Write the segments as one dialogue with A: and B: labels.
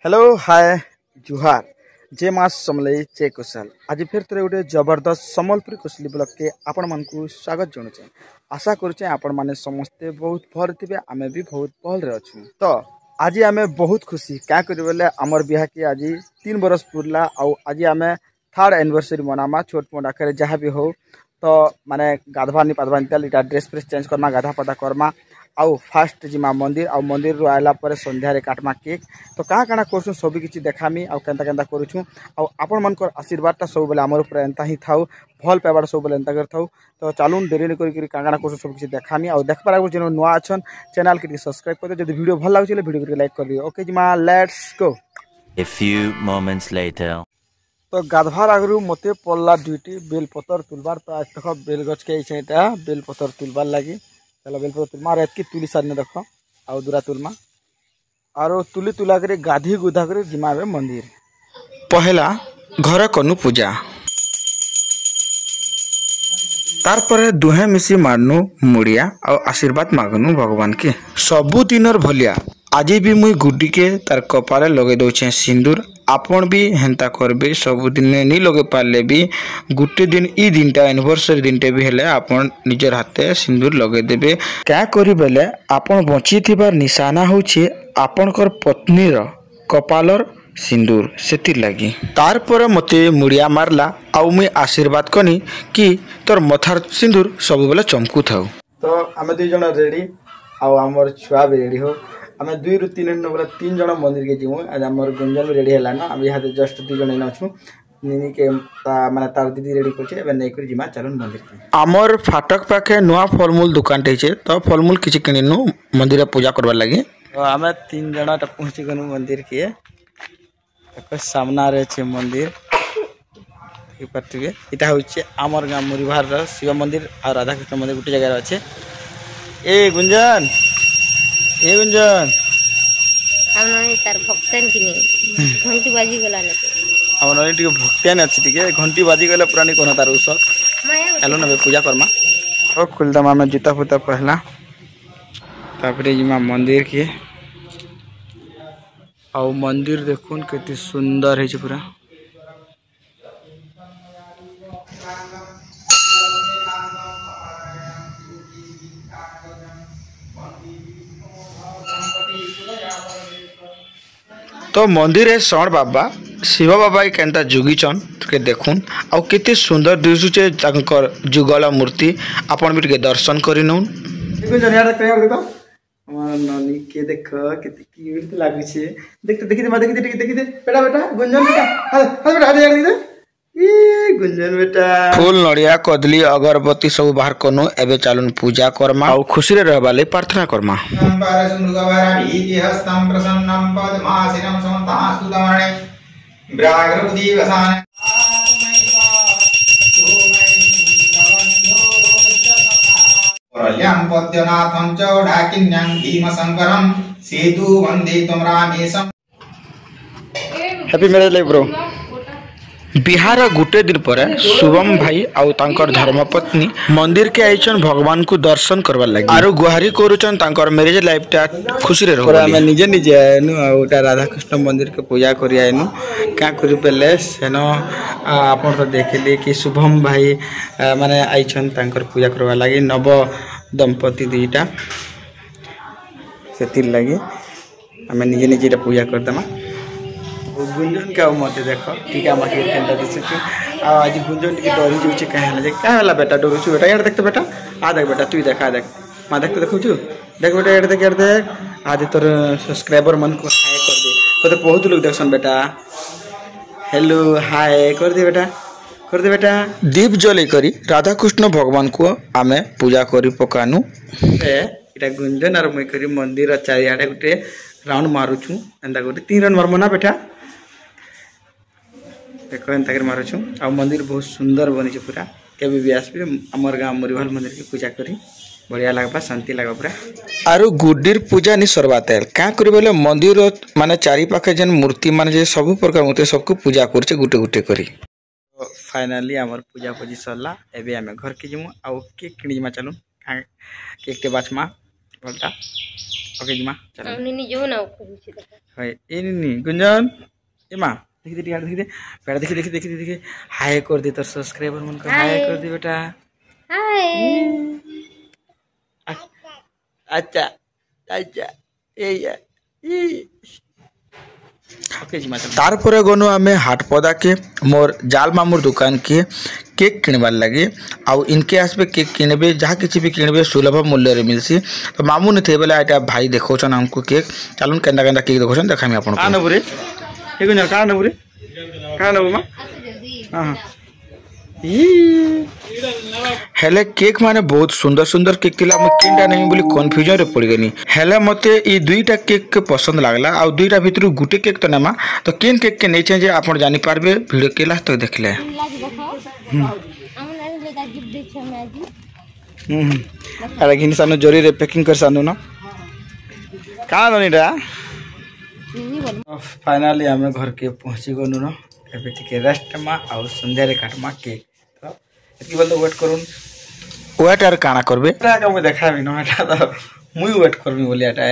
A: Hello hi जुहार जे मास समलई चे कुशल आज फिर थे गोटे जबरदस्त सम्बलपुरी कुशली ब्लॉग के आपण मानकु स्वागत जनाऊे। आशा करुचे आपण माने समस्ते बहुत भल थे आमे भी बहुत भल रे अच्छु। तो आज आमे बहुत खुशी क्या करी बोले आमर बिहा के आज 3 बरस पुरला आज आमे 3rd एनिवर्सरी मनामा छोट मोट आकर जहाँ भी हो। तो माने गाधवानी पाधवानी ड्रेस फ्रेस चेंज करमा गाधा पाधा करमा आउ फास्ट जिमा मंदिर आउ मंदिर रु आइला पर संध्या रे काटमा केक। तो कहाँ काଣା करछुं सब किछि देखामी आउ केंता केंता करूछुं आउ आपण मनकर आशीर्वादटा सब बेले हमर ऊपर एंता ही थाउ भल पाइबार सब बेले एंता करथाउ। तो चालून देरी न करी कहाँ काଣା करछुं सब किछि देखामी आउ देखबार आगु जेनो नुआ अछन चैनल के सब्सक्राइब कर दियो। जदि वीडियो भल लागुछले वीडियो के लाइक कर दियो। ओके जिमा let's go.
B: A few moments later.
A: तो गाधवार आगु मते पल्ला ड्यूटी बेल पतर तुलबार। तो आज तक बेल गछ के इछेटा बेल पतर तुलबार लागी चलो बेल पतर तुलमा रेत तुली सारने देखो आउ दूरा तुलमा आरो तुली तुला करे गाधी गुधा करे जिमावे मंदिर पहला घर कनु पूजा तार पर दुहे मिसी मारनु मुड़िया और आशीर्वाद मागनु भगवान के। सबु दिनर भलिया आज भी मुई गुड्डी के तार कपाले लगे दौचे सिंदूर। आपण भी हेंता करबे सबु दिन नहीं लगे पारले भी गुटे दिन ई दिनटा एनिवर्सरी दिनटे भी हेले आपण निजर हाथे सिंदूर लगे देबे। क्या करी बेले आपण बची थिबार निशाना होछि आपणकर पत्नीर कपालर सिंदूर सेति लगी। तार पर मते मुड़िया मारला आउ मुई आशीर्वाद कनी कि तोर मथार सिंदूर सब बेले चमकू थाउ। तो आमे 2 जण रेडी आउ हमर छुआ भी रेडी हो। आमे 2 रु 3 दिन बोला 3 जण मंदिर के जिमु। आज हमर गुंजन भी रेडी हैला ना हम यहाँ जस्ट 2 जण नछु निनी के माने तार दीदी रेडी करछे एबे नै कर जिमा चलन मंदिर के। हमर फाटक पाखे नुआ फलमूल दुकान टे छे तो फलमूल किछि किनिनु मंदिर पूजा करबा लागि। तो आमे 3 जण त पहुंची गनु मंदिर के एक सामना रे छे मंदिर ई पटवे इटा होचे हमर गाम मुरीभार र शिव मंदिर और राधा कृष्ण मंदिर गुटे जगह रे छे। ए गुंजन
C: हमन तार भक्तन किने घंटी बाजी गला ने
A: हमन टिके भक्तन अछि टिके घंटी बाजी गले पुरानी कोन तार उस हेलो न पूजा करमा। ओ खुलदमा में जूता फुता पहला तापरे जिमा मंदिर के आउ मंदिर देखुन केते सुंदर है पूरा। तो मंदिर है सण बाबा शिव बाबा केंता जुगीचन के देखुन आउ केते सुंदर दिसुचे तांकर जुगल मूर्ति आपण भी दर्शन करिनु। ननी के देख केते क्यूट लागु छे देखते देखि दे बेटा बेटा गुंजन बेटा हां बेटा देख दे ई गुंजन बेटा फूल नड़िया कदली अगरबत्ती सब बाहर कनु एबे चालुन पूजा करमा आउ खुशी रे रहबा ले प्रार्थना करमा। हस्तम प्रसन्नम पद्मासिनम समतास्तुतमणे व्याघ्रबुद्धि वसान प्रलयं पद्यनाथं च ढाकिन्यं भीमशंकरं सेतु वंदे त्वं रामेशं। Happy marriage life bro. Bihar गुटे दिन पर शुभम भाई आउ तांकर धर्मपत्नी मंदिर के आइछन भगवान को दर्शन करवा लगी आरो गुहारी करूछन तांकर मैरिज लाइफ टा खुशी रे रहो। हम निजे निजे आइनु आउटा राधा कृष्ण मंदिर के पूजा करी आइनु क्या करी पले सेनो आपण तो देखली कि शुभम भाई माने आइछन तांकर पूजा करवा लगी नव दंपति दुईटा सेति लगी हम निजे निजे पूजा करदमा। गुंजन के मत देख ठीक है माके केंता दिसु आज गुंजन टिके डरी जुचे कहला जे का होला बेटा डरुछु बेटा यार देखते बेटा आ देख बेटा तू देखा देख मा देखते देखुछु देख बेटा यार देख आज तोर सब्सक्राइबर मन को हाय कर दे तो बहुत लोग देखसन बेटा हेलो हाय कर दे बेटा दीप जले करी राधा कृष्ण भगवान को आमे पूजा करी पकानु। एटा गुंजन और मैं करी मंदिर चारियाडे गुटे राउंड मारुछु एंदा गुटे 3 राउंड मारमो ना बेटा देखो एंता कर मारुछु आ मंदिर बहुत सुंदर बनी छे पूरा केबे भी आसबे हमर गाम मुरीभाल मंदिर के पूजा करी बढ़िया लगबा शांति लगबा पूरा आरु गुड्डीर पूजा नि सरबाते का करी बोले मंदिर माने चारि पाखे जेन मूर्ति माने जे सब प्रकार मूर्ति सबको पूजा करछे गुटे गुटे करी फाइनली हमर पूजा पूजी सरला एबे हमें घर के जिमु आ केक किनि जिमा चलू केक ते बाचमा बोलता ओके जिमा चलो
C: निनी जो ना कहूची देखो
A: हाय ए निनी गुंजन ए मां देखि यार देखि बेटा देखि हाय कर दे तो सब्सक्राइबर मन को हाय कर दे बेटा
C: हाय
A: अच्छा अच्छा ए तारपरे गनु आमे हाट पदा के मोर जाल मामुर दुकान के केक किनबार लगे आउ इनके आसबे केक किनबे जहाँ किसी भी किनबे सुलभ मूल्य रे मिलसी तो मामू ने थे बेला एटा भाई देखोछन हमको केक चलून केंदा केंदा केक देखोछन देखामी आपन का नबुरे एगो न का नबुरे का नबु मा हां हेले केक माने बहुत सुंदर सुंदर केक तिला हम किनटा नहीं बोली कंफ्यूजन रे पड़ गनी हेले मते ई दुईटा केक के पसंद लागला आ दुईटा भीतर गुटे केक तो नेमा तो केन केक के नै छै जे आपण जानि पारबे वीडियो के लास्ट तक देखले अरे घिन सानो जोरी रे पैकिंग कर सानो ना का ननीडा फाइनली हमें घर के पहुंची गनु न एबे ठीक रेस्ट मा आ संध्या रे काटमा केक एतकी बोल वेट करून वेट आर काना करबे एटा का मु देखाबी न एटा तो मुई वेट करबी बोली एटा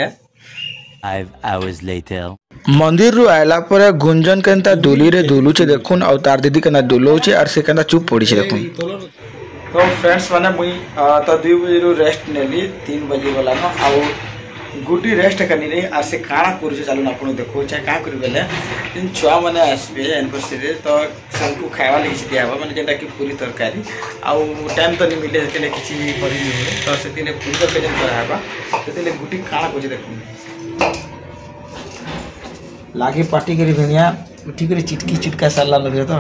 B: 5 hours later
A: मंदिर रु आयला पर गुंजन केनता दुली रे दुलु छे देखुन और तार दीदी केना दुलो छे और से केनता चुप पड़ी छे देखुन तो फ्रेंड्स माने मुई तो 2 बजे रु रेस्ट नेली 3 बजे वाला न आ गुडी रेस्ट करनी रे आ से काना करू छे चालू आपण देखो छे का करी बेले इन छुआ माने आसबे एनवर्सरी तो सबको खावा लगी दिया हवा माने जेटा की पूरी तरकारी आ टाइम तो नहीं मिले के किछि करी नहीं तो से दिने पूरी तरकारी जन कराबा से गुडी काना को देखो लागे पार्टी करी भेनिया उठी करी चिटकी चिटका साला लगे तो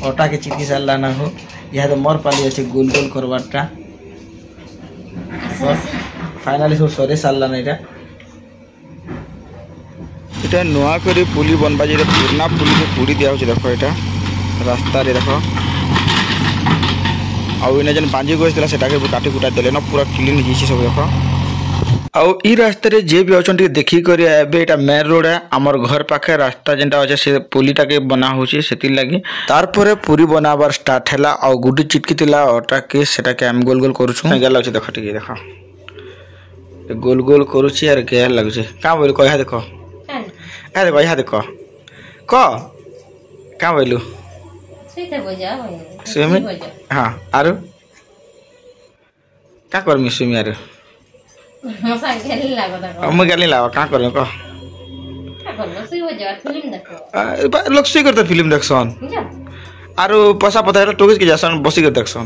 A: ओटा के चिटकी साला ना हो यह तो मोर पाली अच्छे गोल गोल करवाटा फाइनली सब सरे साला ना इटा नुआ करी पुली बनबा जे पुरना पुली के पूरी दिया हो देखो एटा रास्ता रे देखो आउ इने जन बांजी गोस दिला सेटा के काटी कुटा देले न पूरा क्लीन हिची सब देखो आउ ई रास्ता रे जे भी अछन देखि करी एबे एटा मेन रोड है हमर घर पाखे रास्ता जेंटा अछि से पुलीटा के बना होछि सेति लागि तार परे पूरी बनाबार स्टार्ट हैला आ गुडी चिटकी तिला ओटा के सेटा के हम गोल गोल करूछु गेल अछि देखो ठीक देखो गोल गोल करूछि आर के लागु छै का बोल कह देखो आ देखो यहां देखो का बोलू
C: सीते बजा
A: सेमे हां आरो का करमी सुमी आरो
C: मसा गेली लागो देखो
A: हम गेली लावा का करम को
C: का करबो सी बजा फिल्म देखो
A: लोग सी करते फिल्म देखसन आरो पैसा पता है टोकिस के जासन बसी कर देखसन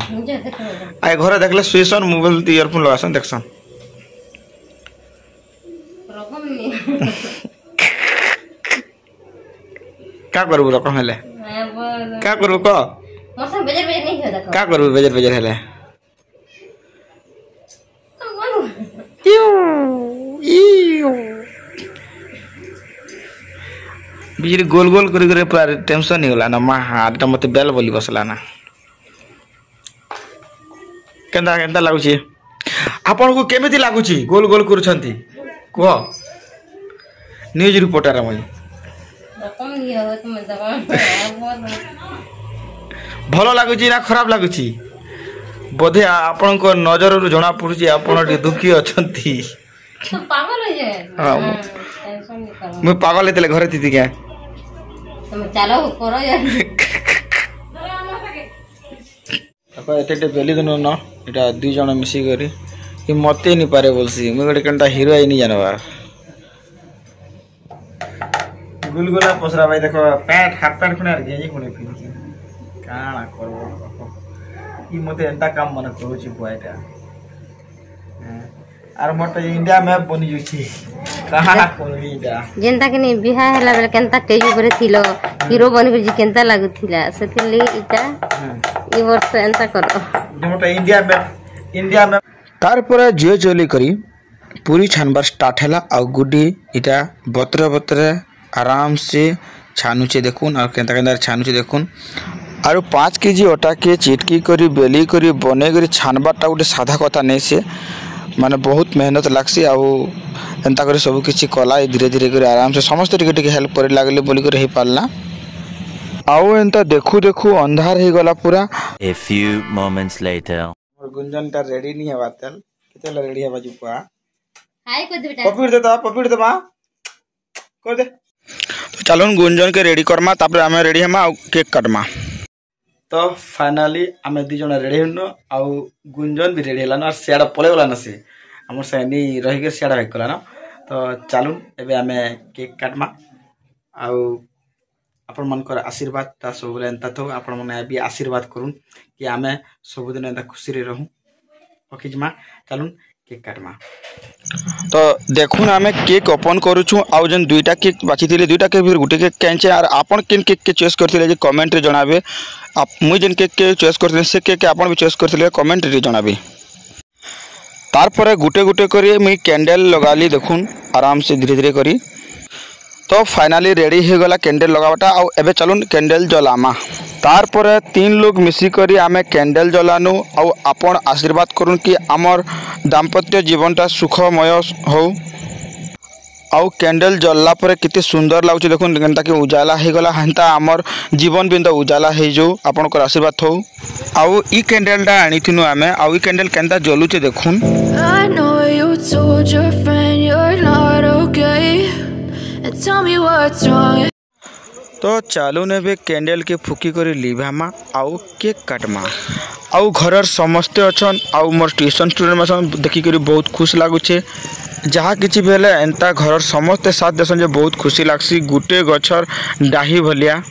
A: आय घरे देखले सुइसन मोबाइल ती ईयरफोन लगासन देखसन का करबो रकम हेले का करबो को
C: मौसम बेजर बेजर नहीं हो देखो
A: का करबो बेजर बेजर हेले बिजली गोल गोल करी करे पूरा टेंशन नहीं होला ना मा हाथ मते बेल बोली बसला ना केंदा केंदा लागु छी आपन को केमिति लागु छी गोल गोल करूछंती को न्यूज रिपोर्टर मई
C: रकम नहीं हो तुम दबा
A: भलो लागु छी ना खराब लागु छी बोधे आपन को नजर रु जणा पडुची आपन टे दुखी अछंती
C: तो पागल हो जाए टेंशन नहीं करो
A: मैं पागल हेतले घरे थी क्या
C: तुम चलो करो यार
A: देखो एते बेली दिन न एटा दुई जण मिसी करी कि मते नहीं पारे बोलसी मैं गोटे कंटा हीरो आई नहीं जानवा गुलगुला पसरा भाई देखो पैंट हाफ पैंट खुने गेंजी खुने पिनछि काना करबो ई मते एंता काम मन करूछि बुआइटा आर मोटे इंडिया मैप बनि जुछि कहां करबी इटा
C: जेंता के नहीं बिहा हला बेले केंता तेज ऊपर थिलो हीरो बन के जी केंता लागुथिला सेथिले इटा ई वर्ष एंता करो
A: मोटे इंडिया मैप तार पर जियो चली करी पूरी छानबार स्टार्ट हैला आ गुडी इटा बतरे बतरे आराम से छानुचे देखुन और केंता केंता छानुचे देखुन आरु 5 केजी अटा के चिटकी करी बेली करी बने करी छानबाटा गोटे साधा कथा नहीं से माने बहुत मेहनत लागसी आउ एंता कर सब किछि कला धीरे धीरे कर आराम से समस्त टिके टिके हेल्प करे लागले बोली कर हे पारला आउ एंता देखु देखु अंधार हे गला पूरा।
B: A few moments later.
A: और गुंजन ता रेडी नहीं है बातल केतेला रेडी है बाजू पा
C: हाय को दे बेटा
A: पपीड़ दे मां कर दे। तो चलो गुंजन के रेडी करमा तापर हमें रेडी हमा आउ केक काटमा। तो फाइनली आम दी जन रेडी हन आउ गुंजन भी रेडी हलान और सियाड़ पले गलान से हमर सेनी रही के सियाड़ बैक कलान। तो चलून एबे आम केक काटमा आउ आपण मनकर आशीर्वाद ता सब बेले एंता तो आपण मन भी आशीर्वाद करूँ कि आम सब दिन एंता खुशी रे रहूँ ओके जमा चलून केक काटमा। तो देखुन आम केक ओपन करूछु आउ जन दुईटा केक बाकी थिले दुईटा के फिर गुटे केक कैंचे और आपण किन केक के चॉइस करथिले जे कमेंट रे जणाबे आप मुई जन केक के चॉइस करथिले से केक के आपण भी चॉइस करथिले कमेंट रे जणाबे। तार परे गुटे गुटे करी मुई कैंडल लगाली देखुन आराम से धीरे धीरे करी। तो फाइनली रेडी हो गला कैंडल लगावटा आउ एबे चलून कैंडल जलामा। तार परे 3 लोग मिसी करी आमे कैंडल जलानु आउ आपण आशीर्वाद करूँ कि आमर दाम्पत्य जीवनटा सुखमय हो। आउ कैंडल जलला परे कितने सुंदर लागुच देखुन केनता कि उजाला हो गला हेंता आमर जीवन भी एंता उजाला हो जो आपनकर आशीर्वाद हो। आउ ई कैंडलटा आनिथिनु आमे आउ ई कैंडल केनता जलुचे देखुन।
D: I know you told your friend you're not okay and tell me what's wrong.
A: तो चालू ने भी कैंडल के फुकी करी लिभामा आउ केक काटमा आउ घरर समस्ते अछन आउ मोर ट्यूशन स्टूडेंट में देखी करी बहुत खुश लागुचे जहाँ किसी भी एंता घरर समस्ते साथ देसन जे बहुत खुशी लागसी गुटे गछर डाही भलिया।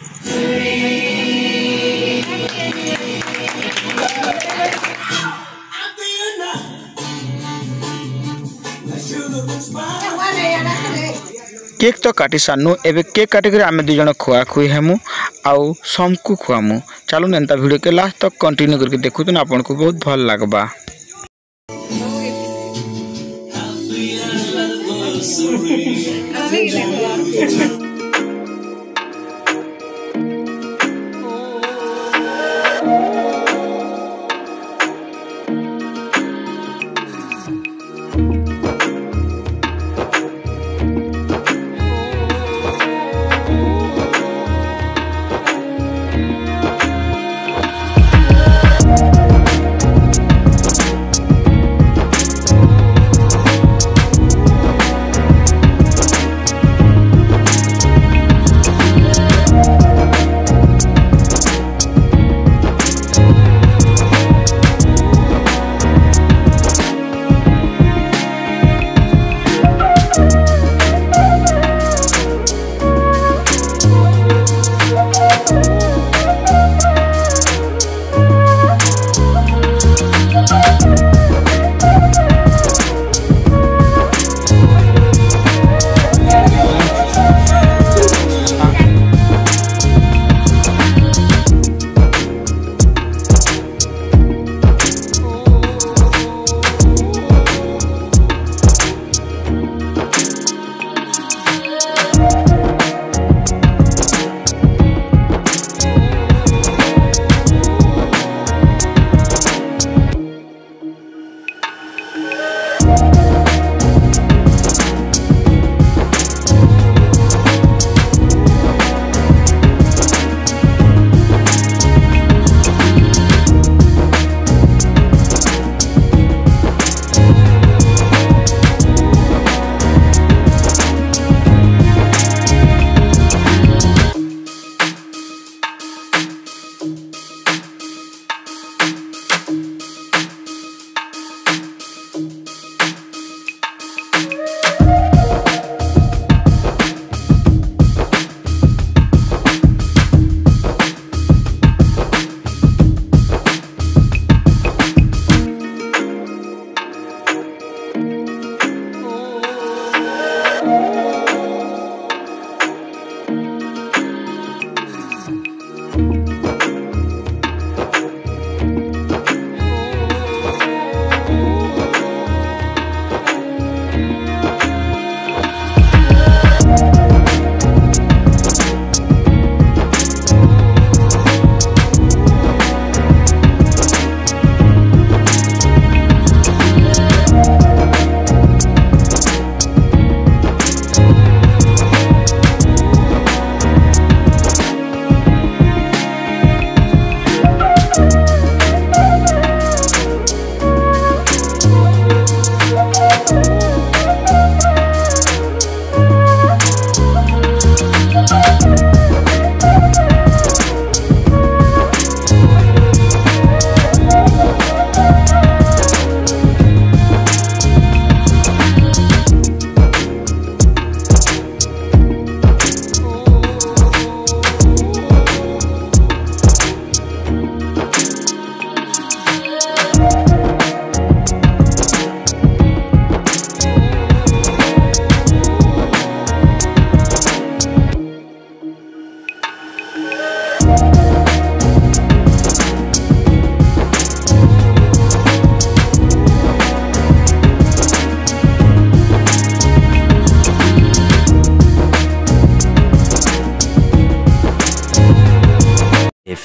A: केक तो काटी सानु एबे केक काटी कर आमे 2 जण खुआ खुई हेमु आउ समकु खुआमु। चलो एंता वीडियो के लास्ट तक कंटिन्यू करके देखु तो आपन को बहुत भल लागबा।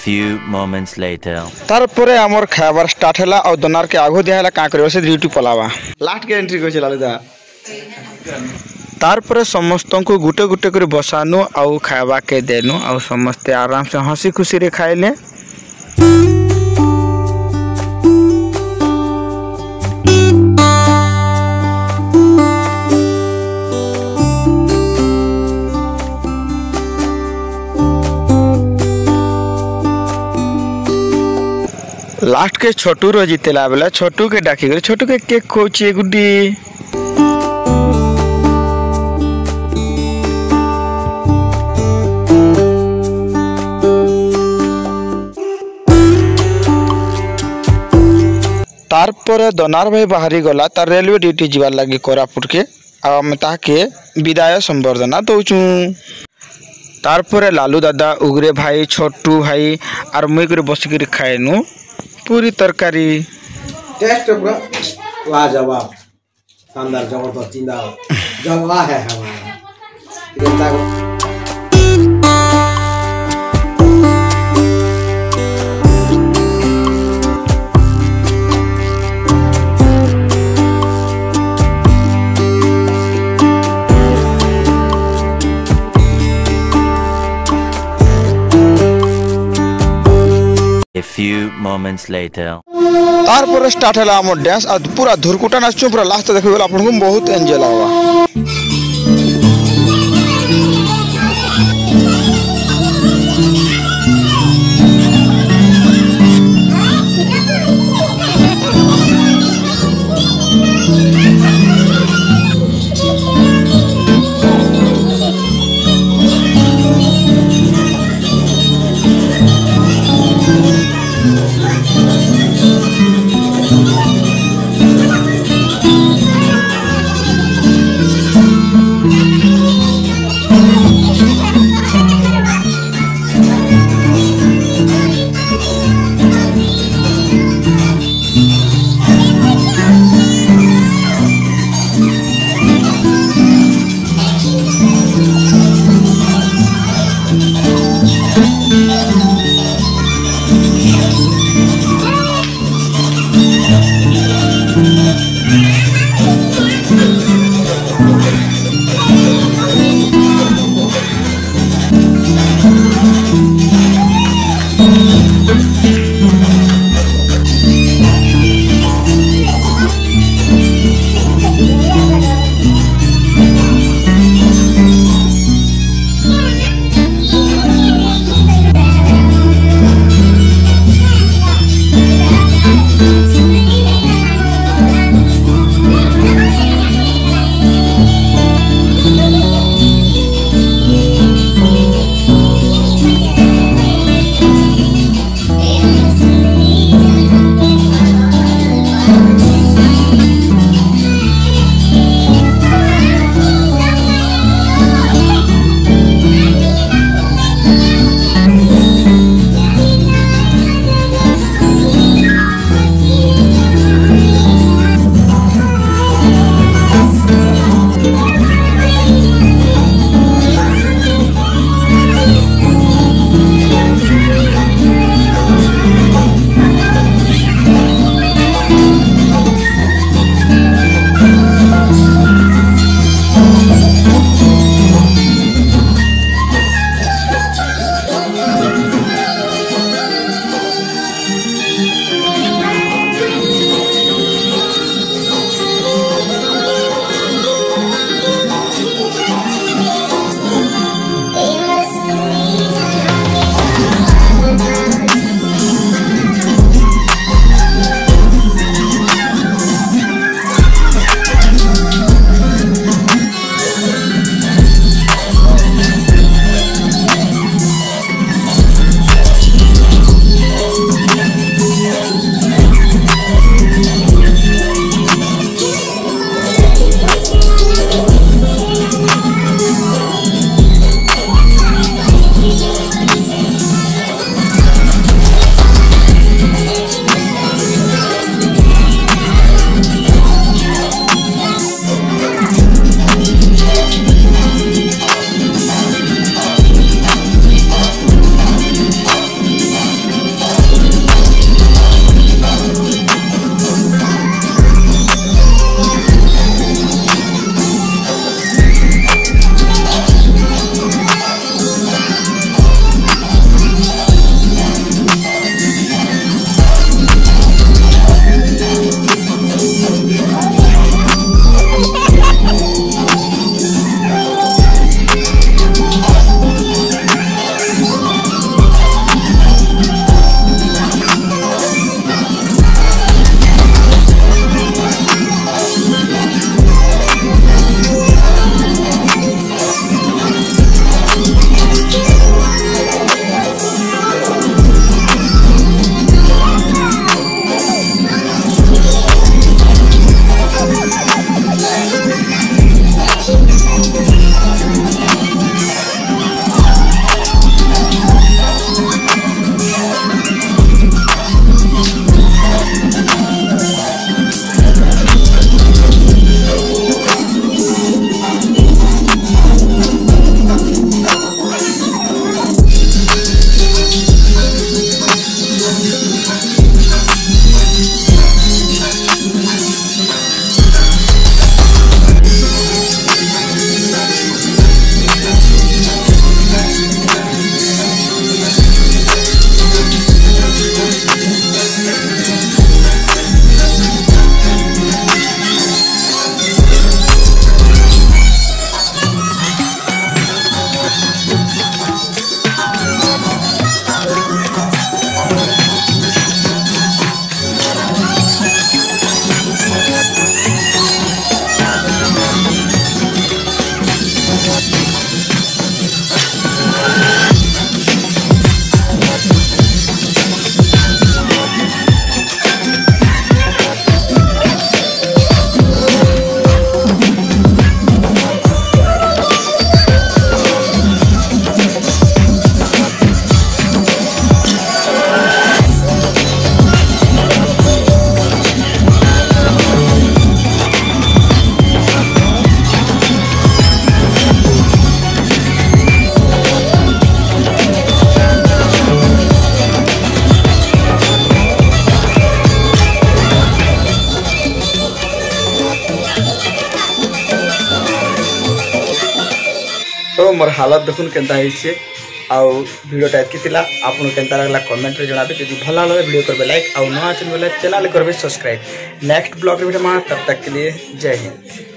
B: few moments later.
A: तारपरे हमर खाइबार स्टार्ट हैला और दोनार के आगो दिया हैला का करियो से ड्यूटी पलावा लास्ट के एंट्री कोचे लालुदा तारपरे समस्त को गुटे गुटे कर बसानु और खाइबा के देनु और समस्त आराम से हंसी खुशी रे खाइले। लास्ट के छोटू रो जीतेला बेला छोटू के डाकी कर छोटू के केक खोची गुड्डी तारपरे दोनार भाई बाहरी गला तार रेलवे ड्यूटी जीवार लगी कोरापुट के आ मैं ताके विदाय संबर्धना दउचू। तारपरे लालू दादा उगरे भाई छोटू भाई आर मुई करे बस कर खाएनु पूरी तरकारी
E: टेस्ट पूरा लाजवाब शानदार जबरदस्त जिंदा जलवा है हमारा।
B: A few moments later.
A: तारपर स्टार्ट है हमर डांस आ पूरा धुरकुटा नाचो पूरा लास्ट देखबे वाला आपन को बहुत एंजॉय लागवा। तो मोर हालत देखुन केनता होइछे आउ वीडियोटा एतकी थिला आपन केनता लागला कमेंट रे जणाबे जदि भला लगे वीडियो करबे लाइक आउ नया चैनल करबे सब्सक्राइब नेक्स्ट ब्लॉग रे भिडियो मा तब तक के लिए जय हिंद।